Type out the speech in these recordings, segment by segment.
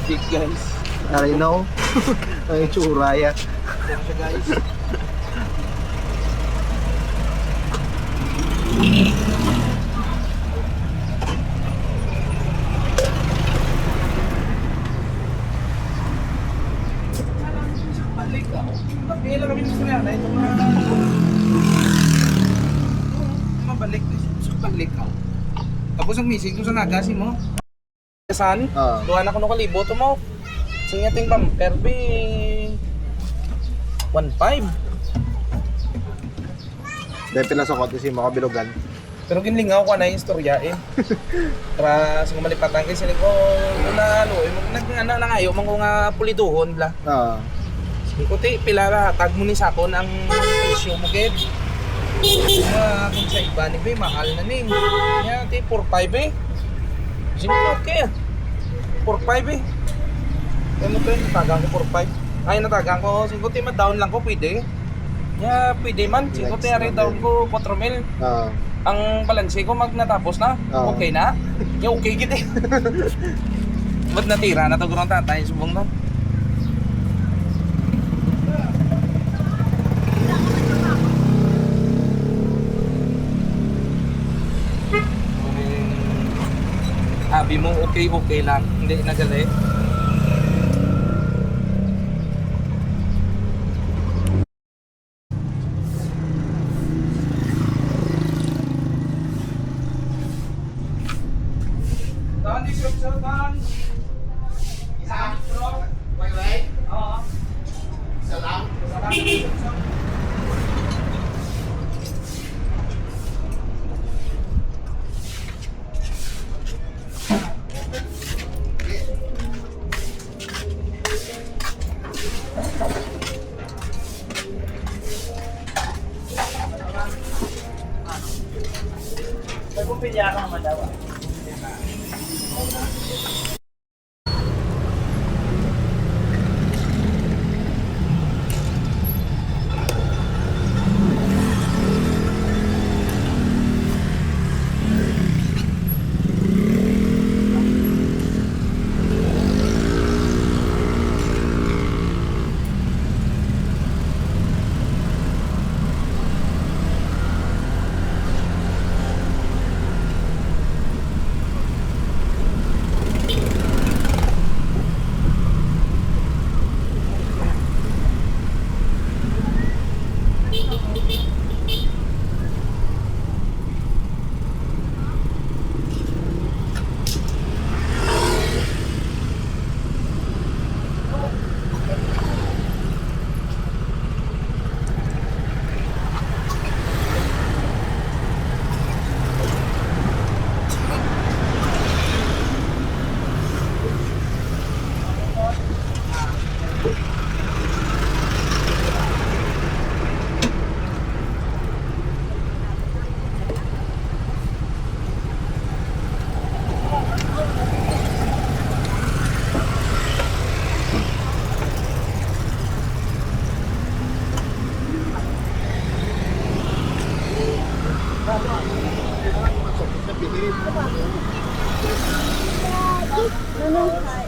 big guys. I know. Ang itsura yan. Yan siya guys. Balik ako. Pila kami gusto niya na ito mga mabalik. Balik ako. Tapos ang missing ko sa nagasi mo. Saan? Duha na ko no kalibo to mo. Sige ting bumper be 1.5. Dahil pinasokot si mga bilogan. Pero ginlingaw ko na yung istorya eh. Para sa malipatan kasi ko nalo eh nag lang ayo man ko nga puliduhon bla. Ikuti pila ra tag mo ni sakon ang presyo mo gid. Kung sa iba ni mahal na ning. Ya ti 4.5 eh. Sige okay. 4.5 eh. Ano to yung natagang ko 4.5? Ay natagang ko 5 ma-down lang ko pwede. Ya pwede man 5 ari down ko 4,000. Ang balanse ko magnatapos na. Okay na. Ya okay gid eh. Ba't natira na to gurong tatay subong no? Sabi mo okay lang, hindi nagali. Tahan di shop sa tahan. Isa, bro. Wait. Oo. Salam. Kung pilya ka naman daw.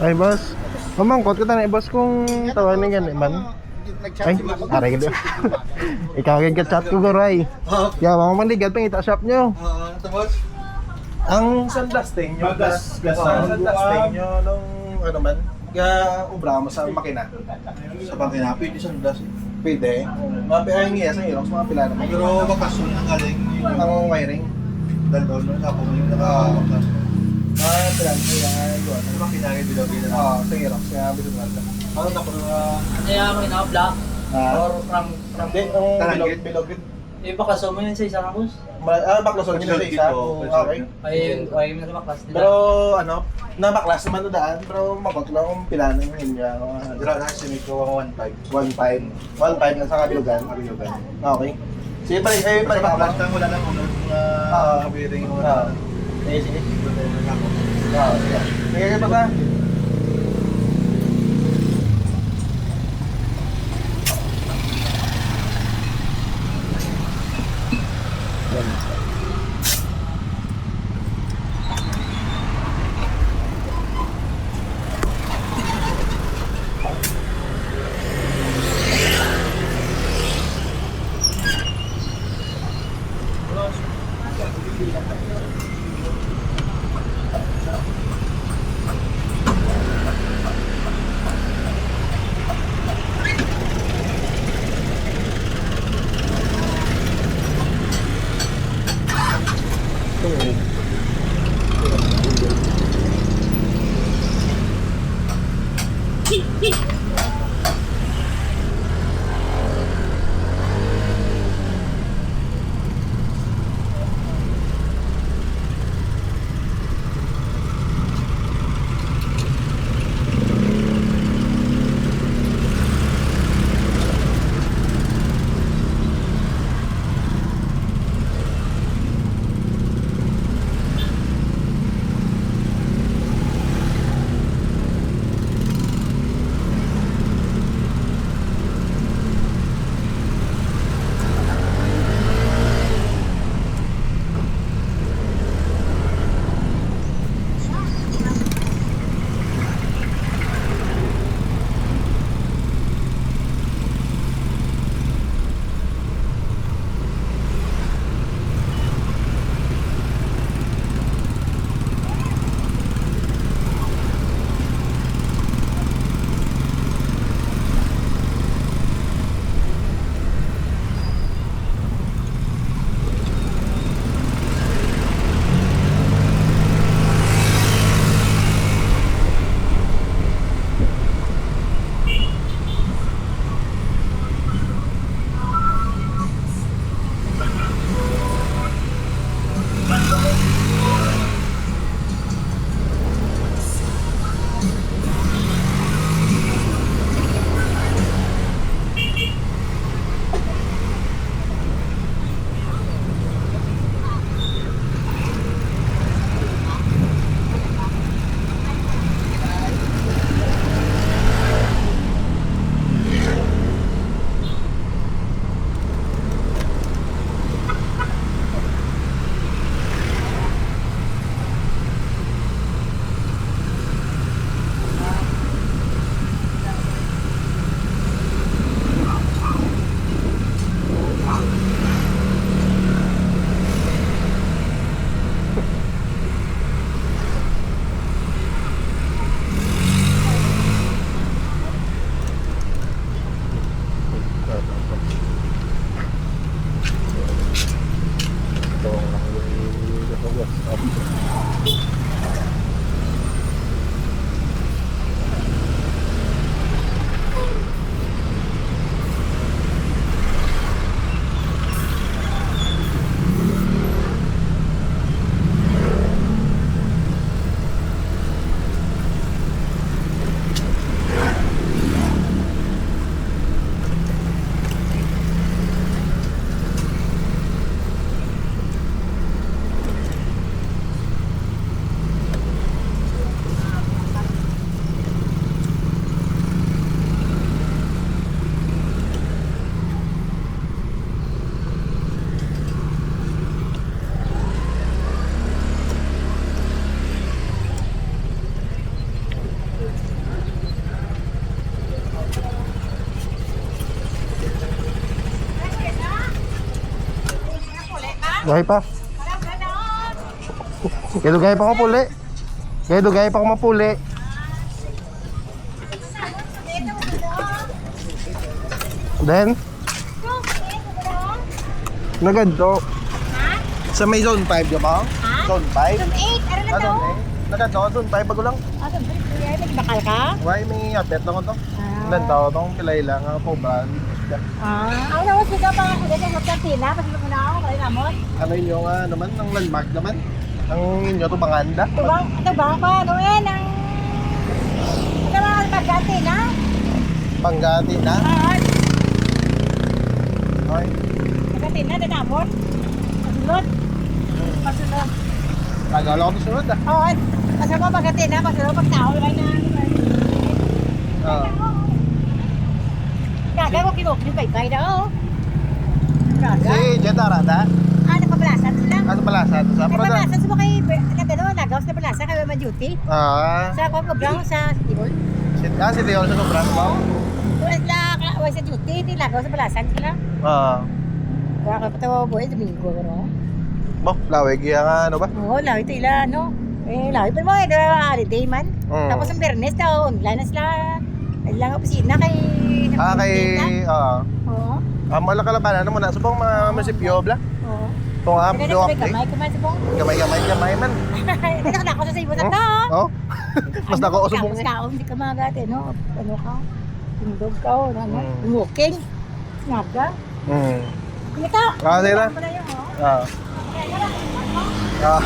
Ay, boss. Mamangkot ka na, boss, kung tawanin yan, man. Ay, aray ka. Ikaw yung chat ko, Goray. Kaya, mga manligat, pangita shop nyo. Tapos Ang sandlasting nyo, sandlasting nyo nung ano man, kaya ubra mo sa makina. Sa makina, pwede sa das. Pwede. Mapihayin nga sa Xerox, mga pila naman. Pero bakasun ang galing yun yung Ang wiring. daldaw nun ako yung nakabakas. Mga pila naman yung doon. Sa makina yung bilogin na. Oo, sa Xerox, kaya bitin natin. Ano na ko na Kaya ako ina-block or from Hindi, ang bilog. yung bakaso mo yun sa isang house. Baklasol nyo sa isa. Okay. Ay mo na baklas nila. Pero ano, nabaklas naman na daan, pero mabot lang kung pila ng niya. dira na sinit ko 1.5. 1.5. 1.5 na sa kabilugan. Okay. Sige pa rin, Pero pa baklas lang wala lang kung kabiring ko na. Sige. Sige pa ka. Gahay pa. Kaya dugay pa ko puli. Kaya dugay pa ko mapuli. Then nagadto. Sa may zone 5 di ba? Zone 5? Zone 8, ano na to? Nagadto, zone 5 bago lang. Zone 8, may bakal ka? Why may update lang ko to? Ilan tao tong pilay lang ako ba? Ako na was ka pa ako dito sa kantina, pasok mo na ako, kaya namon. Ano inyo nga naman, ang landmark naman? Ang inyo to banganda? Ito ba pa, ano yan, ang... Ito ba ang kantina? Panggati na? Okay. Kantina, ito namon. Pasunod. Pasunod. Tagala ko sunod ah. Oo, pasunod mo pag kantina, pasunod pag tao, kaya na. Gaga ko kinok yung baybay daw. Gaga. Si Jetta Rada? Napabalasan sila. Ano pala sa ito? Sa Napabalasan sila kay nagawas na balasa kay man duty. Sa ko brown sa Tibol. Si Leon sa sobrang ba? Tulad la sa duty, nilagaw sa balasan sila. Ah. Kaya ka patawa boy, Domingo no. Bo, lawig ya nga ano ba? Oo, lawi ito ila, no? Lawi pa mo, holiday man. Tapos ang Bernes daw, online na sila. Lang opisina kay... Oo. Mala ka lang ba? Ano mo na? Subong mga munisipyo, bla? Oo. Kung do up Kamay sa bong. Gamay man. Ito na ako sa ibo na to. Oh. Mas nako usubong Tapos ni. kaon, hindi ka magate, no? Ano ka? Tindog ka, ano? Walking. Snaga. Hindi ka. Sige na. Ano ba na yun, oh? Ah.